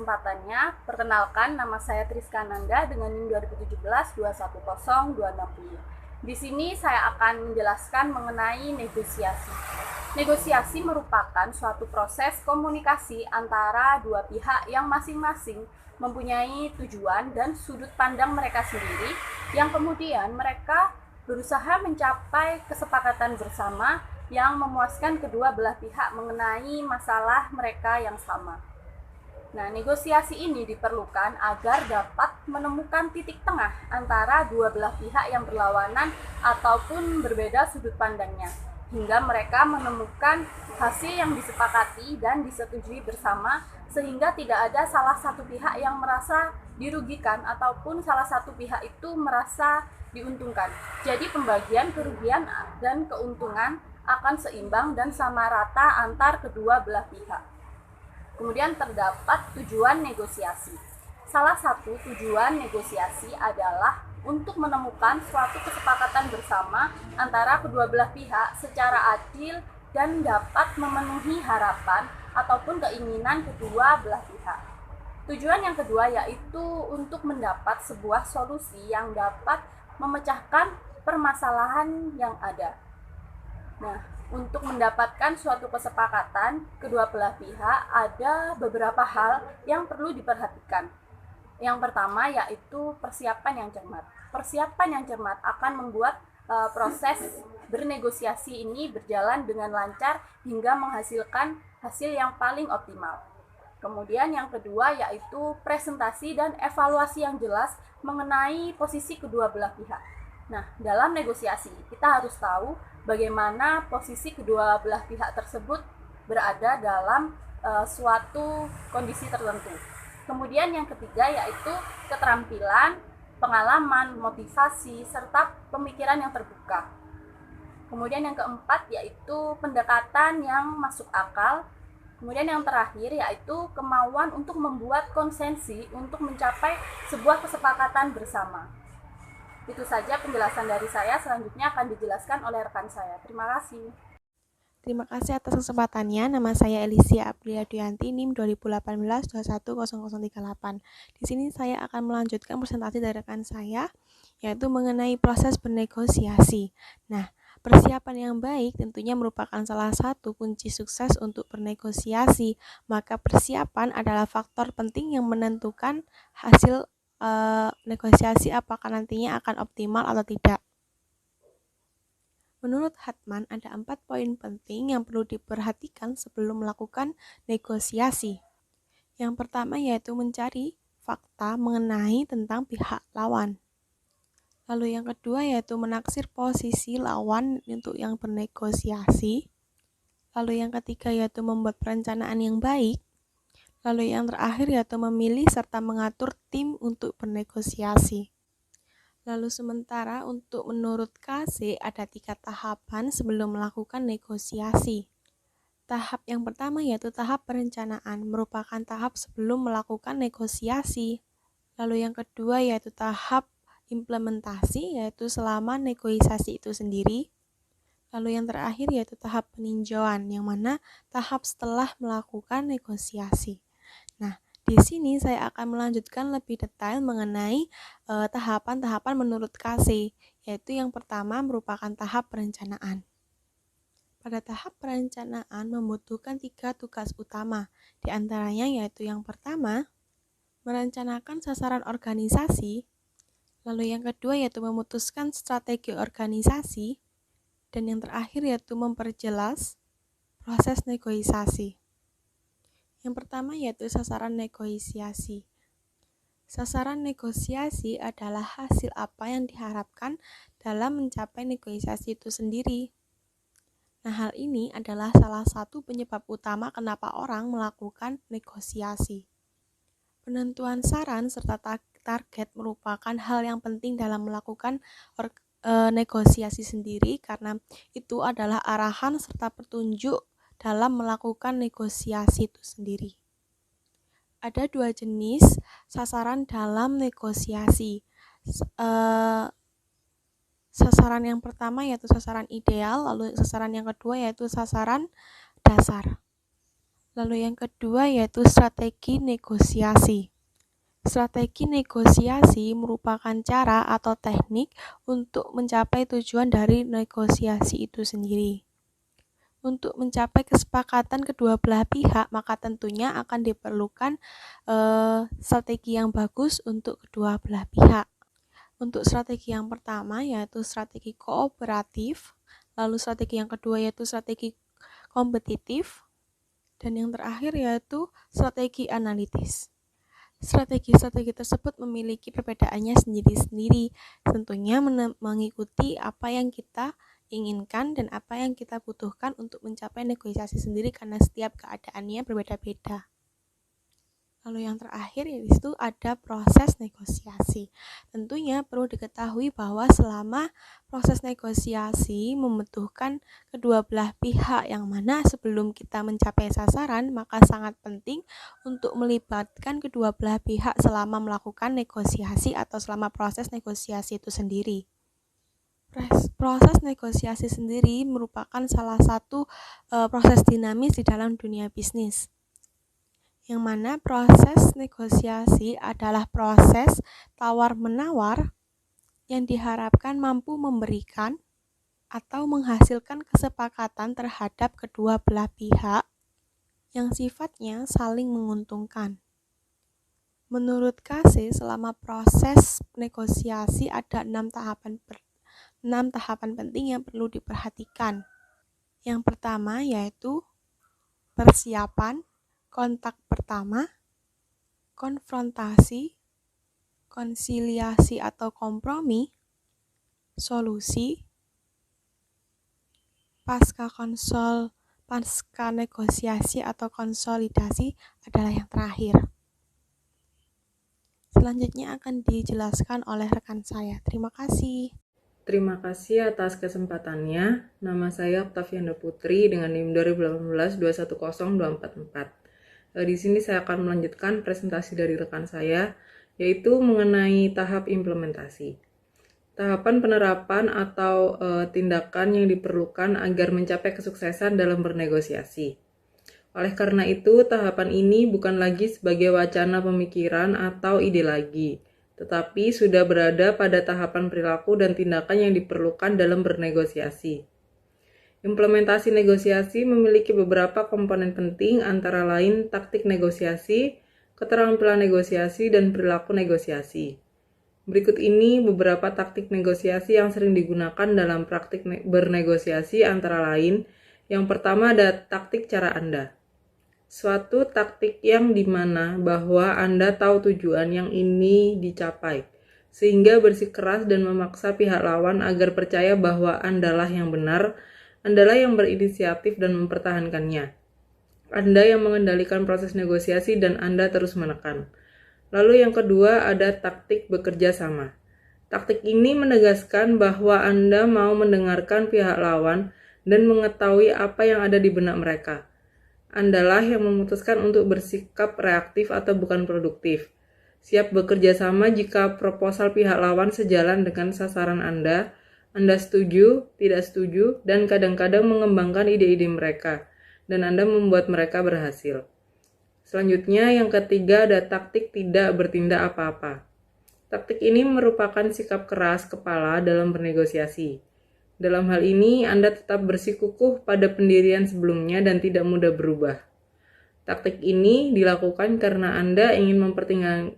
kesempatannya. Perkenalkan, nama saya Triska Nanda dengan NIM 2017-210260. Di sini saya akan menjelaskan mengenai negosiasi. Negosiasi merupakan suatu proses komunikasi antara dua pihak yang masing-masing mempunyai tujuan dan sudut pandang mereka sendiri, yang kemudian mereka berusaha mencapai kesepakatan bersama yang memuaskan kedua belah pihak mengenai masalah mereka yang sama. Nah, negosiasi ini diperlukan agar dapat menemukan titik tengah antara dua belah pihak yang berlawanan ataupun berbeda sudut pandangnya, hingga mereka menemukan hasil yang disepakati dan disetujui bersama, sehingga tidak ada salah satu pihak yang merasa dirugikan ataupun salah satu pihak itu merasa diuntungkan. Jadi pembagian kerugian dan keuntungan akan seimbang dan sama rata antar kedua belah pihak. Kemudian terdapat tujuan negosiasi. Salah satu tujuan negosiasi adalah untuk menemukan suatu kesepakatan bersama antara kedua belah pihak secara adil dan dapat memenuhi harapan ataupun keinginan kedua belah pihak. Tujuan yang kedua yaitu untuk mendapat sebuah solusi yang dapat memecahkan permasalahan yang ada. Nah, untuk mendapatkan suatu kesepakatan kedua belah pihak ada beberapa hal yang perlu diperhatikan. Yang pertama yaitu persiapan yang cermat. Persiapan yang cermat akan membuat proses bernegosiasi ini berjalan dengan lancar hingga menghasilkan hasil yang paling optimal. Kemudian yang kedua yaitu presentasi dan evaluasi yang jelas mengenai posisi kedua belah pihak. Nah, dalam negosiasi kita harus tahu bagaimana posisi kedua belah pihak tersebut berada dalam suatu kondisi tertentu. Kemudian yang ketiga yaitu keterampilan, pengalaman, motivasi, serta pemikiran yang terbuka. Kemudian yang keempat yaitu pendekatan yang masuk akal. Kemudian yang terakhir yaitu kemauan untuk membuat konsensi untuk mencapai sebuah kesepakatan bersama. Itu saja penjelasan dari saya, selanjutnya akan dijelaskan oleh rekan saya. Terima kasih. Terima kasih atas kesempatannya. Nama saya Elisia Aprilia Duyanti, NIM 2018-210038. Di sini saya akan melanjutkan presentasi dari rekan saya, yaitu mengenai proses bernegosiasi. Nah, persiapan yang baik tentunya merupakan salah satu kunci sukses untuk bernegosiasi. Maka persiapan adalah faktor penting yang menentukan hasil negosiasi apakah nantinya akan optimal atau tidak. Menurut Hartman, ada 4 poin penting yang perlu diperhatikan sebelum melakukan negosiasi. Yang pertama yaitu mencari fakta mengenai tentang pihak lawan. Lalu yang kedua yaitu menaksir posisi lawan untuk yang bernegosiasi. Lalu yang ketiga yaitu membuat perencanaan yang baik. Lalu yang terakhir yaitu memilih serta mengatur tim untuk bernegosiasi. Lalu sementara untuk menurut KC ada 3 tahapan sebelum melakukan negosiasi. Tahap yang pertama yaitu tahap perencanaan, merupakan tahap sebelum melakukan negosiasi. Lalu yang kedua yaitu tahap implementasi, yaitu selama negosiasi itu sendiri. Lalu yang terakhir yaitu tahap peninjauan, yang mana tahap setelah melakukan negosiasi. Nah, di sini saya akan melanjutkan lebih detail mengenai tahapan-tahapan menurut KC, yaitu yang pertama merupakan tahap perencanaan. Pada tahap perencanaan membutuhkan 3 tugas utama, di antaranya yaitu yang pertama, merencanakan sasaran organisasi, lalu yang kedua yaitu memutuskan strategi organisasi, dan yang terakhir yaitu memperjelas proses negosiasi. Yang pertama yaitu sasaran negosiasi. Sasaran negosiasi adalah hasil apa yang diharapkan dalam mencapai negosiasi itu sendiri. Nah, hal ini adalah salah satu penyebab utama kenapa orang melakukan negosiasi. Penentuan saran serta target merupakan hal yang penting dalam melakukan negosiasi sendiri, karena itu adalah arahan serta petunjuk dalam melakukan negosiasi itu sendiri. Ada 2 jenis sasaran dalam negosiasi. Sasaran yang pertama yaitu sasaran ideal, lalu sasaran yang kedua yaitu sasaran dasar. Lalu yang kedua yaitu strategi negosiasi. Strategi negosiasi merupakan cara atau teknik untuk mencapai tujuan dari negosiasi itu sendiri. Untuk mencapai kesepakatan kedua belah pihak, maka tentunya akan diperlukan strategi yang bagus untuk kedua belah pihak. Untuk strategi yang pertama yaitu strategi kooperatif, lalu strategi yang kedua yaitu strategi kompetitif, dan yang terakhir yaitu strategi analitis. Strategi-strategi tersebut memiliki perbedaannya sendiri-sendiri, tentunya mengikuti apa yang kita inginkan dan apa yang kita butuhkan untuk mencapai negosiasi sendiri karena setiap keadaannya berbeda-beda. Lalu yang terakhir yaitu ada proses negosiasi. Tentunya perlu diketahui bahwa selama proses negosiasi membutuhkan kedua belah pihak yang mana sebelum kita mencapai sasaran, maka sangat penting untuk melibatkan kedua belah pihak selama melakukan negosiasi atau selama proses negosiasi itu sendiri. Proses negosiasi sendiri merupakan salah satu proses dinamis di dalam dunia bisnis, yang mana proses negosiasi adalah proses tawar-menawar yang diharapkan mampu memberikan atau menghasilkan kesepakatan terhadap kedua belah pihak yang sifatnya saling menguntungkan. Menurut Case, selama proses negosiasi ada 6 tahapan penting yang perlu diperhatikan. Yang pertama yaitu persiapan, kontak pertama, konfrontasi, konsiliasi atau kompromi, solusi, pasca negosiasi atau konsolidasi adalah yang terakhir. Selanjutnya akan dijelaskan oleh rekan saya. Terima kasih. Terima kasih atas kesempatannya. Nama saya Octavianda Putri dengan NIM 2018-210244. Di sini saya akan melanjutkan presentasi dari rekan saya, yaitu mengenai tahap implementasi. Tahapan penerapan atau tindakan yang diperlukan agar mencapai kesuksesan dalam bernegosiasi. Oleh karena itu, tahapan ini bukan lagi sebagai wacana pemikiran atau ide lagi, tetapi sudah berada pada tahapan perilaku dan tindakan yang diperlukan dalam bernegosiasi. Implementasi negosiasi memiliki beberapa komponen penting, antara lain taktik negosiasi, keterampilan negosiasi, dan perilaku negosiasi. Berikut ini beberapa taktik negosiasi yang sering digunakan dalam praktik bernegosiasi, antara lain, yang pertama ada taktik cara Anda. Suatu taktik yang dimana bahwa Anda tahu tujuan yang ini dicapai, sehingga bersikeras dan memaksa pihak lawan agar percaya bahwa Andalah yang benar, Andalah yang berinisiatif dan mempertahankannya. Anda yang mengendalikan proses negosiasi dan Anda terus menekan. Lalu yang kedua ada taktik bekerja sama. Taktik ini menegaskan bahwa Anda mau mendengarkan pihak lawan dan mengetahui apa yang ada di benak mereka. Andalah yang memutuskan untuk bersikap reaktif atau bukan produktif. Siap bekerja sama jika proposal pihak lawan sejalan dengan sasaran Anda setuju, tidak setuju, dan kadang-kadang mengembangkan ide-ide mereka, dan Anda membuat mereka berhasil. Selanjutnya, yang ketiga ada taktik tidak bertindak apa-apa. Taktik ini merupakan sikap keras kepala dalam bernegosiasi. Dalam hal ini, Anda tetap bersikukuh pada pendirian sebelumnya dan tidak mudah berubah. Taktik ini dilakukan karena Anda ingin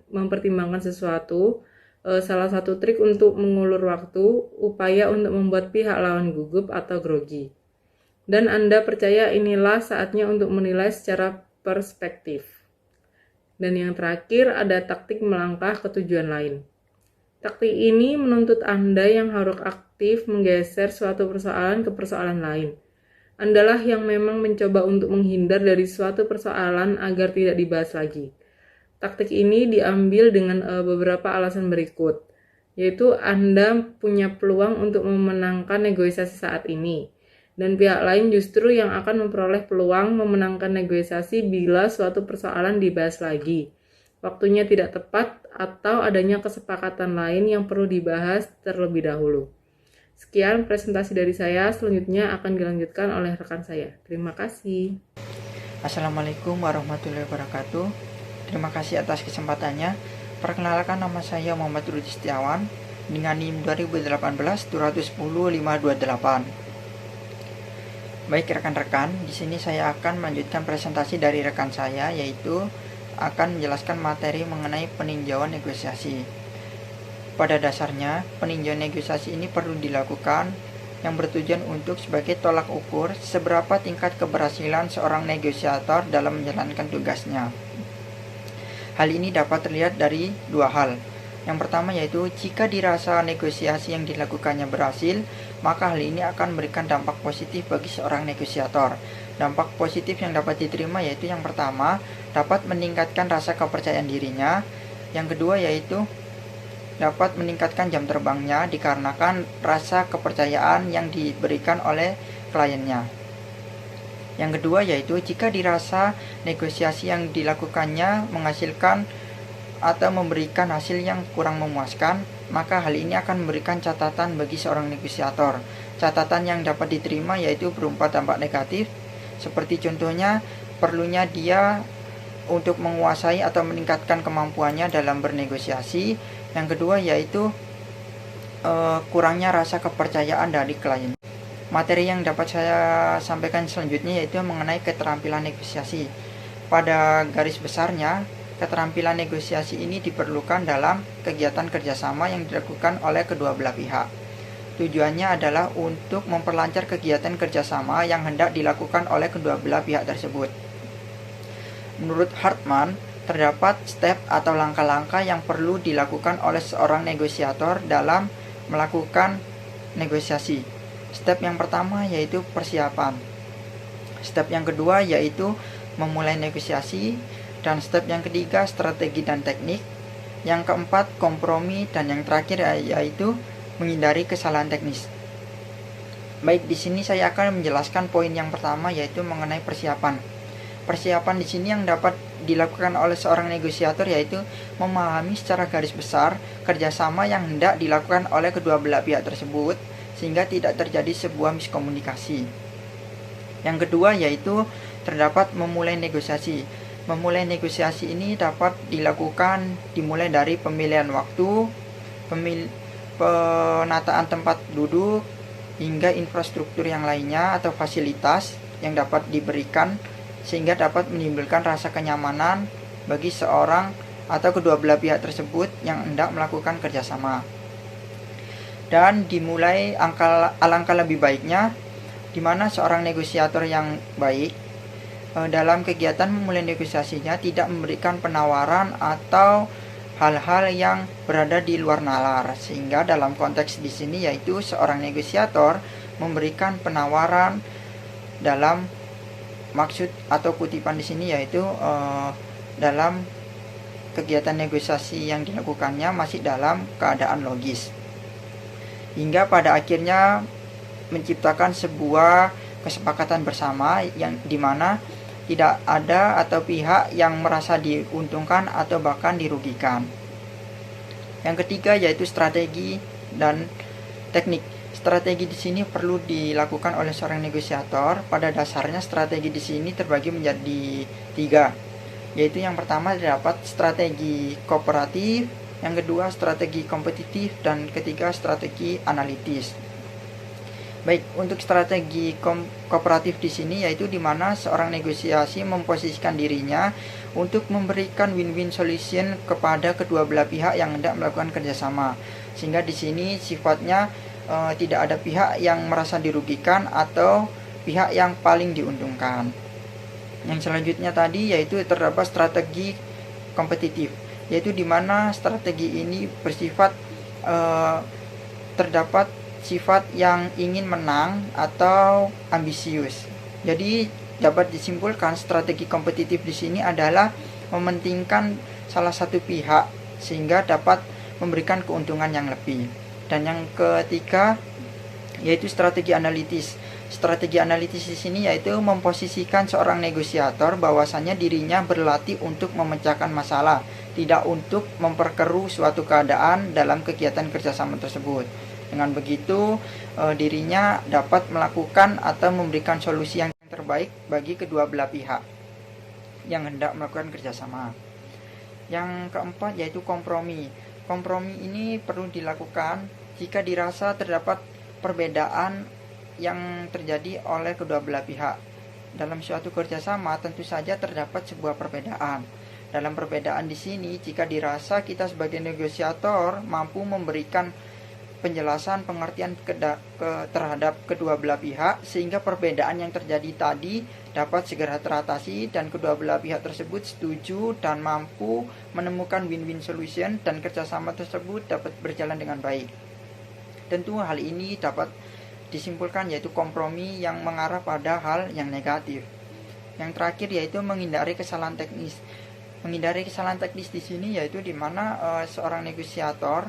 mempertimbangkan sesuatu, salah satu trik untuk mengulur waktu, upaya untuk membuat pihak lawan gugup atau grogi. Dan Anda percaya inilah saatnya untuk menilai secara perspektif. Dan yang terakhir ada taktik melangkah ke tujuan lain. Taktik ini menuntut Anda yang harus aktif menggeser suatu persoalan ke persoalan lain. Andalah yang memang mencoba untuk menghindar dari suatu persoalan agar tidak dibahas lagi. Taktik ini diambil dengan beberapa alasan berikut, yaitu Anda punya peluang untuk memenangkan negosiasi saat ini, dan pihak lain justru yang akan memperoleh peluang memenangkan negosiasi bila suatu persoalan dibahas lagi, waktunya tidak tepat, atau adanya kesepakatan lain yang perlu dibahas terlebih dahulu. Sekian presentasi dari saya, selanjutnya akan dilanjutkan oleh rekan saya. Terima kasih. Assalamualaikum warahmatullahi wabarakatuh. Terima kasih atas kesempatannya. Perkenalkan, nama saya Muhammad Rudi Setiawan dengan NIM 2018 210 528. Baik rekan-rekan, di sini saya akan melanjutkan presentasi dari rekan saya, yaitu akan menjelaskan materi mengenai peninjauan negosiasi. Pada dasarnya, peninjauan negosiasi ini perlu dilakukan yang bertujuan untuk sebagai tolak ukur seberapa tingkat keberhasilan seorang negosiator dalam menjalankan tugasnya. Hal ini dapat terlihat dari dua hal. Yang pertama yaitu jika dirasa negosiasi yang dilakukannya berhasil, maka hal ini akan memberikan dampak positif bagi seorang negosiator. Dampak positif yang dapat diterima yaitu yang pertama, dapat meningkatkan rasa kepercayaan dirinya. Yang kedua yaitu dapat meningkatkan jam terbangnya dikarenakan rasa kepercayaan yang diberikan oleh kliennya. Yang kedua yaitu jika dirasa negosiasi yang dilakukannya menghasilkan atau memberikan hasil yang kurang memuaskan, maka hal ini akan memberikan catatan bagi seorang negosiator. Catatan yang dapat diterima yaitu berupa dampak negatif, seperti contohnya perlunya dia untuk menguasai atau meningkatkan kemampuannya dalam bernegosiasi. Yang kedua yaitu kurangnya rasa kepercayaan dari klien. Materi yang dapat saya sampaikan selanjutnya yaitu mengenai keterampilan negosiasi. Pada garis besarnya, keterampilan negosiasi ini diperlukan dalam kegiatan kerjasama yang dilakukan oleh kedua belah pihak. Tujuannya adalah untuk memperlancar kegiatan kerjasama yang hendak dilakukan oleh kedua belah pihak tersebut. Menurut Hartman, terdapat step atau langkah-langkah yang perlu dilakukan oleh seorang negosiator dalam melakukan negosiasi. Step yang pertama yaitu persiapan. Step yang kedua yaitu memulai negosiasi. Dan step yang ketiga strategi dan teknik. Yang keempat kompromi. Dan yang terakhir yaitu menghindari kesalahan teknis. Baik, di sini saya akan menjelaskan poin yang pertama yaitu mengenai persiapan. Persiapan di sini yang dapat dilakukan oleh seorang negosiator yaitu memahami secara garis besar kerjasama yang hendak dilakukan oleh kedua belah pihak tersebut sehingga tidak terjadi sebuah miskomunikasi. Yang kedua yaitu terdapat memulai negosiasi. Memulai negosiasi ini dapat dilakukan dimulai dari pemilihan waktu, penataan tempat duduk, hingga infrastruktur yang lainnya atau fasilitas yang dapat diberikan sehingga dapat menimbulkan rasa kenyamanan bagi seorang atau kedua belah pihak tersebut yang hendak melakukan kerjasama. Dan dimulai alangkah lebih baiknya di mana seorang negosiator yang baik dalam kegiatan memulai negosiasinya tidak memberikan penawaran atau hal-hal yang berada di luar nalar, sehingga dalam konteks di sini yaitu seorang negosiator memberikan penawaran dalam maksud atau kutipan di sini yaitu dalam kegiatan negosiasi yang dilakukannya masih dalam keadaan logis hingga pada akhirnya menciptakan sebuah kesepakatan bersama yang dimana tidak ada atau pihak yang merasa diuntungkan atau bahkan dirugikan. Yang ketiga yaitu strategi dan teknik. Strategi di sini perlu dilakukan oleh seorang negosiator. Pada dasarnya strategi di sini terbagi menjadi tiga, yaitu yang pertama terdapat strategi kooperatif, yang kedua strategi kompetitif, dan ketiga strategi analitis. Baik, untuk strategi kooperatif di sini yaitu di mana seorang negosiasi memposisikan dirinya untuk memberikan win-win solution kepada kedua belah pihak yang hendak melakukan kerjasama, sehingga di sini sifatnya tidak ada pihak yang merasa dirugikan atau pihak yang paling diuntungkan. Yang selanjutnya tadi yaitu terdapat strategi kompetitif, yaitu di mana strategi ini bersifat terdapat sifat yang ingin menang atau ambisius. Jadi dapat disimpulkan strategi kompetitif di sini adalah mementingkan salah satu pihak sehingga dapat memberikan keuntungan yang lebih. Dan yang ketiga yaitu strategi analitis. Strategi analitis di sini yaitu memposisikan seorang negosiator bahwasannya dirinya berlatih untuk memecahkan masalah, tidak untuk memperkeruh suatu keadaan dalam kegiatan kerjasama tersebut. Dengan begitu, dirinya dapat melakukan atau memberikan solusi yang terbaik bagi kedua belah pihak. yang hendak melakukan kerjasama. Yang keempat yaitu kompromi. Kompromi ini perlu dilakukan jika dirasa terdapat perbedaan yang terjadi oleh kedua belah pihak. Dalam suatu kerjasama tentu saja terdapat sebuah perbedaan. Dalam perbedaan di sini, jika dirasa kita sebagai negosiator mampu memberikan penjelasan pengertian terhadap kedua belah pihak sehingga perbedaan yang terjadi tadi dapat segera teratasi dan kedua belah pihak tersebut setuju dan mampu menemukan win-win solution dan kerjasama tersebut dapat berjalan dengan baik. Tentu hal ini dapat disimpulkan yaitu kompromi yang mengarah pada hal yang negatif. Yang terakhir yaitu menghindari kesalahan teknis. Menghindari kesalahan teknis di sini yaitu di mana seorang negosiator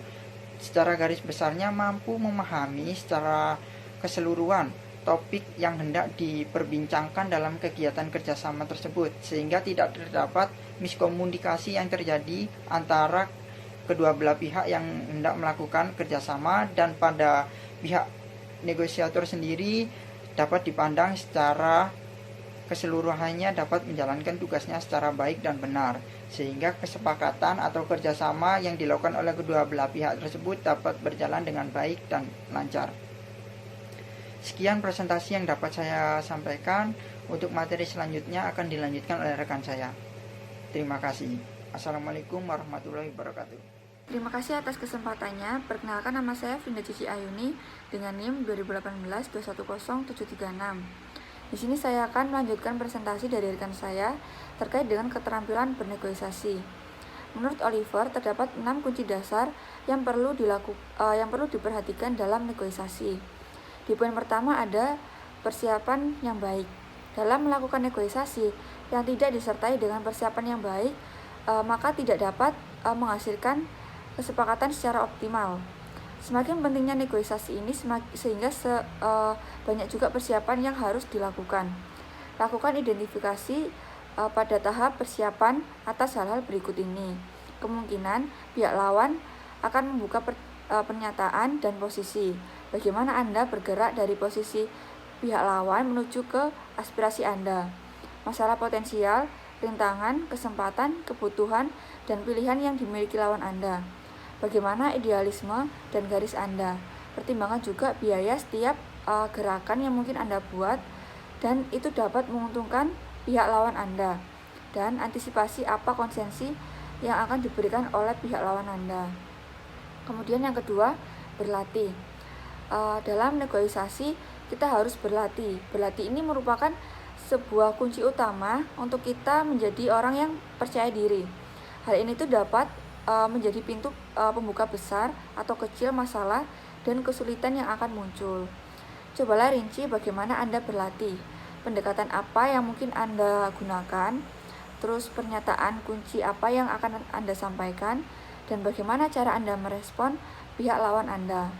secara garis besarnya mampu memahami secara keseluruhan topik yang hendak diperbincangkan dalam kegiatan kerjasama tersebut, sehingga tidak terdapat miskomunikasi yang terjadi antara kedua belah pihak yang hendak melakukan kerjasama, dan pada pihak negosiator sendiri dapat dipandang secara keseluruhannya dapat menjalankan tugasnya secara baik dan benar, sehingga kesepakatan atau kerjasama yang dilakukan oleh kedua belah pihak tersebut dapat berjalan dengan baik dan lancar. Sekian presentasi yang dapat saya sampaikan. Untuk materi selanjutnya akan dilanjutkan oleh rekan saya. Terima kasih. Assalamualaikum warahmatullahi wabarakatuh. Terima kasih atas kesempatannya. Perkenalkan, nama saya Vinda Cici Ayuni dengan NIM 2018-210736. Di sini saya akan melanjutkan presentasi dari rekan saya terkait dengan keterampilan bernegosiasi. Menurut Oliver, terdapat 6 kunci dasar yang perlu diperhatikan dalam negosiasi. Di poin pertama ada persiapan yang baik. Dalam melakukan negosiasi yang tidak disertai dengan persiapan yang baik, maka tidak dapat menghasilkan kesepakatan secara optimal. Semakin pentingnya negosiasi ini sehingga banyak juga persiapan yang harus dilakukan. Lakukan identifikasi pada tahap persiapan atas hal-hal berikut ini. Kemungkinan pihak lawan akan membuka pernyataan dan posisi. Bagaimana Anda bergerak dari posisi pihak lawan menuju ke aspirasi Anda. Masalah potensial, rintangan, kesempatan, kebutuhan, dan pilihan yang dimiliki lawan Anda. Bagaimana idealisme dan garis Anda. Pertimbangkan juga biaya setiap gerakan yang mungkin Anda buat dan itu dapat menguntungkan pihak lawan Anda. Dan antisipasi apa konsesi yang akan diberikan oleh pihak lawan Anda. Kemudian yang kedua, berlatih. Dalam negosiasi kita harus berlatih. Berlatih ini merupakan sebuah kunci utama untuk kita menjadi orang yang percaya diri. Hal ini tuh dapat menjadi pintu pembuka besar atau kecil masalah dan kesulitan yang akan muncul. Cobalah rinci bagaimana Anda berlatih, pendekatan apa yang mungkin Anda gunakan, terus pernyataan kunci apa yang akan Anda sampaikan, dan bagaimana cara Anda merespon pihak lawan Anda.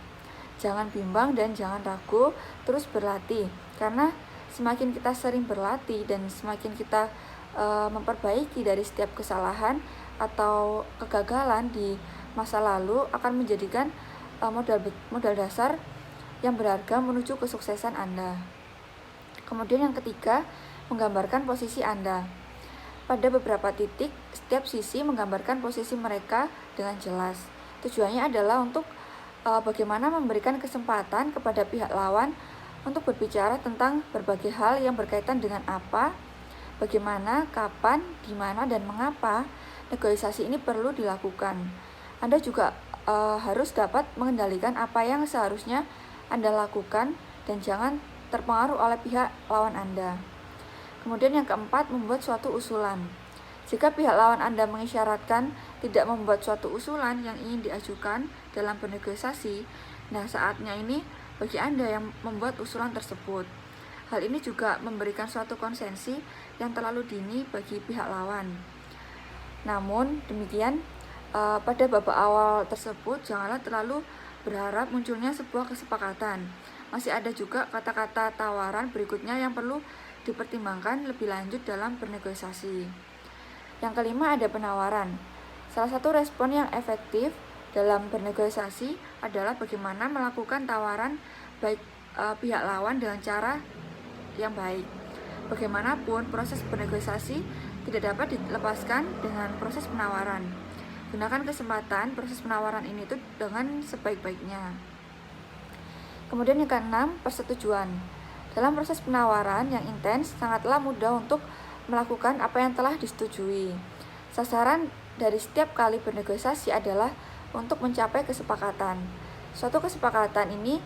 Jangan bimbang dan jangan ragu, terus berlatih, karena semakin kita sering berlatih dan semakin kita memperbaiki dari setiap kesalahan atau kegagalan di masa lalu akan menjadikan modal dasar yang berharga menuju kesuksesan Anda. Kemudian yang ketiga, menggambarkan posisi Anda. Pada beberapa titik, setiap sisi menggambarkan posisi mereka dengan jelas. Tujuannya adalah untuk bagaimana memberikan kesempatan kepada pihak lawan untuk berbicara tentang berbagai hal yang berkaitan dengan apa, bagaimana, kapan, di mana, dan mengapa negosiasi ini perlu dilakukan. Anda juga harus dapat mengendalikan apa yang seharusnya Anda lakukan dan jangan terpengaruh oleh pihak lawan Anda. Kemudian yang keempat, membuat suatu usulan. Jika pihak lawan Anda mengisyaratkan tidak membuat suatu usulan yang ingin diajukan dalam bernegosiasi, nah saatnya ini bagi Anda yang membuat usulan tersebut. Hal ini juga memberikan suatu konsensi yang terlalu dini bagi pihak lawan. Namun demikian, pada babak awal tersebut janganlah terlalu berharap munculnya sebuah kesepakatan. Masih ada juga kata-kata tawaran berikutnya yang perlu dipertimbangkan lebih lanjut dalam bernegosiasi. Yang kelima, ada penawaran. Salah satu respon yang efektif dalam bernegosiasi adalah bagaimana melakukan tawaran baik pihak lawan dengan cara yang baik. Bagaimanapun, proses bernegosiasi tidak dapat dilepaskan dengan proses penawaran. Gunakan kesempatan proses penawaran ini tuh dengan sebaik-baiknya. Kemudian yang keenam, persetujuan. Dalam proses penawaran yang intens, sangatlah mudah untuk melakukan apa yang telah disetujui. Sasaran dari setiap kali bernegosiasi adalah untuk mencapai kesepakatan. Suatu kesepakatan ini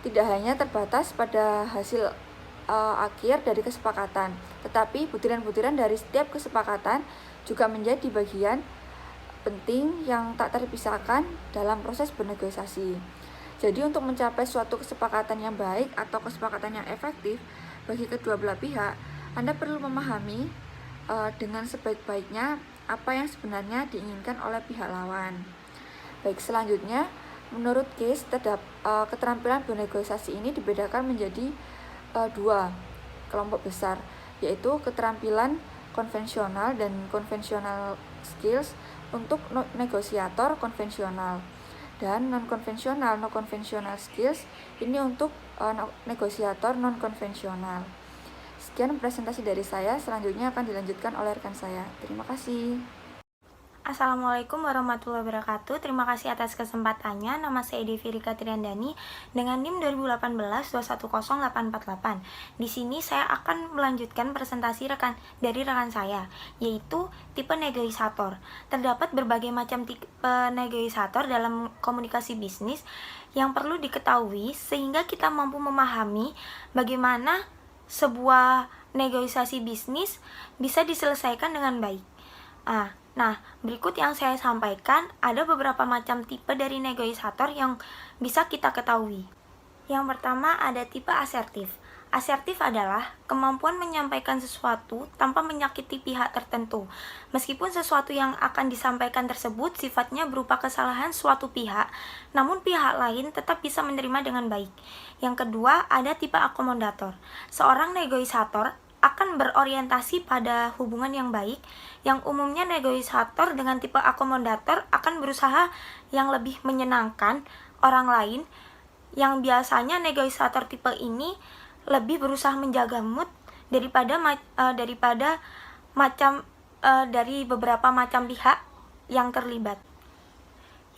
tidak hanya terbatas pada hasil akhir dari kesepakatan, tetapi butiran-butiran dari setiap kesepakatan juga menjadi bagian penting yang tak terpisahkan dalam proses bernegosiasi. Jadi untuk mencapai suatu kesepakatan yang baik atau kesepakatan yang efektif bagi kedua belah pihak, Anda perlu memahami dengan sebaik-baiknya apa yang sebenarnya diinginkan oleh pihak lawan. Baik, selanjutnya, menurut Case, keterampilan bernegosiasi ini dibedakan menjadi dua kelompok besar, yaitu keterampilan konvensional dan konvensional skills untuk negosiator konvensional, dan non-konvensional skills ini untuk negosiator non-konvensional. Sekian presentasi dari saya, selanjutnya akan dilanjutkan oleh rekan saya. Terima kasih. Assalamualaikum warahmatullahi wabarakatuh. Terima kasih atas kesempatannya. Nama saya Devi Rika Triandani dengan NIM 2018-210848. Di sini saya akan melanjutkan presentasi dari rekan saya, yaitu tipe negosiator. Terdapat berbagai macam tipe negosiator dalam komunikasi bisnis yang perlu diketahui sehingga kita mampu memahami bagaimana sebuah negosiasi bisnis bisa diselesaikan dengan baik. Nah, berikut yang saya sampaikan ada beberapa macam tipe dari negosiator yang bisa kita ketahui. Yang pertama ada tipe asertif. Asertif adalah kemampuan menyampaikan sesuatu tanpa menyakiti pihak tertentu. Meskipun sesuatu yang akan disampaikan tersebut sifatnya berupa kesalahan suatu pihak, namun pihak lain tetap bisa menerima dengan baik. Yang kedua ada tipe akomodator. Seorang negosiator akan berorientasi pada hubungan yang baik, yang umumnya negosiator dengan tipe akomodator akan berusaha yang lebih menyenangkan orang lain, yang biasanya negosiator tipe ini lebih berusaha menjaga mood dari beberapa macam pihak yang terlibat.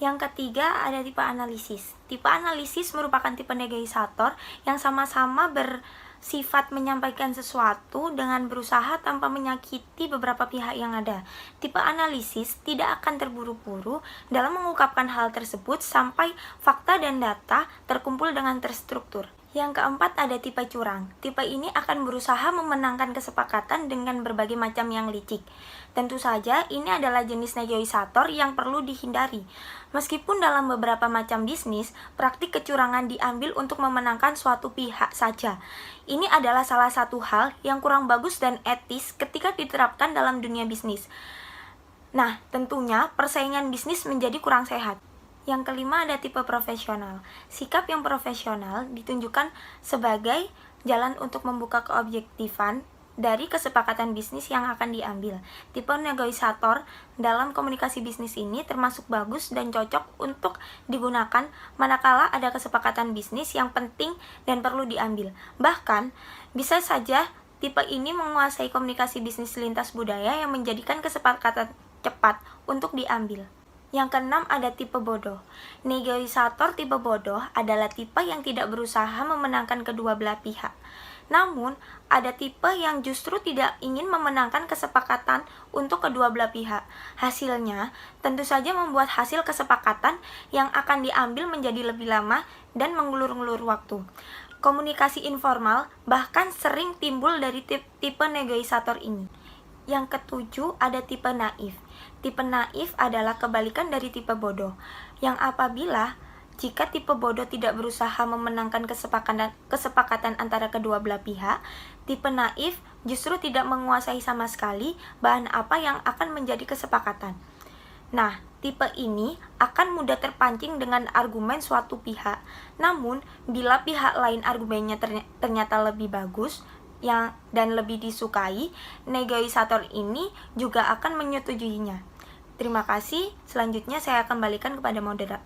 Yang ketiga ada tipe analisis. Tipe analisis merupakan tipe negosiator yang sama-sama bersifat menyampaikan sesuatu dengan berusaha tanpa menyakiti beberapa pihak yang ada. Tipe analisis tidak akan terburu-buru dalam mengungkapkan hal tersebut sampai fakta dan data terkumpul dengan terstruktur. Yang keempat ada tipe curang. Tipe ini akan berusaha memenangkan kesepakatan dengan berbagai macam yang licik. Tentu saja ini adalah jenis negosiator yang perlu dihindari. Meskipun dalam beberapa macam bisnis, praktik kecurangan diambil untuk memenangkan suatu pihak saja. Ini adalah salah satu hal yang kurang bagus dan etis ketika diterapkan dalam dunia bisnis. Nah, tentunya persaingan bisnis menjadi kurang sehat. Yang kelima ada tipe profesional. Sikap yang profesional ditunjukkan sebagai jalan untuk membuka keobjektifan dari kesepakatan bisnis yang akan diambil. Tipe negosiator dalam komunikasi bisnis ini termasuk bagus dan cocok untuk digunakan manakala ada kesepakatan bisnis yang penting dan perlu diambil. Bahkan, bisa saja tipe ini menguasai komunikasi bisnis lintas budaya yang menjadikan kesepakatan cepat untuk diambil. Yang keenam ada tipe bodoh. Negosiator tipe bodoh adalah tipe yang tidak berusaha memenangkan kedua belah pihak. Namun, ada tipe yang justru tidak ingin memenangkan kesepakatan untuk kedua belah pihak. Hasilnya, tentu saja membuat hasil kesepakatan yang akan diambil menjadi lebih lama dan mengulur-ngulur waktu. Komunikasi informal bahkan sering timbul dari tipe negosiator ini. Yang ketujuh ada tipe naif. Tipe naif adalah kebalikan dari tipe bodoh, yang apabila jika tipe bodoh tidak berusaha memenangkan kesepakatan antara kedua belah pihak, tipe naif justru tidak menguasai sama sekali bahan apa yang akan menjadi kesepakatan. Nah, tipe ini akan mudah terpancing dengan argumen suatu pihak. Namun, bila pihak lain argumennya ternyata lebih bagus, dan lebih disukai, negosiator ini juga akan menyetujuinya. Terima kasih. Selanjutnya saya kembalikan kepada moderator.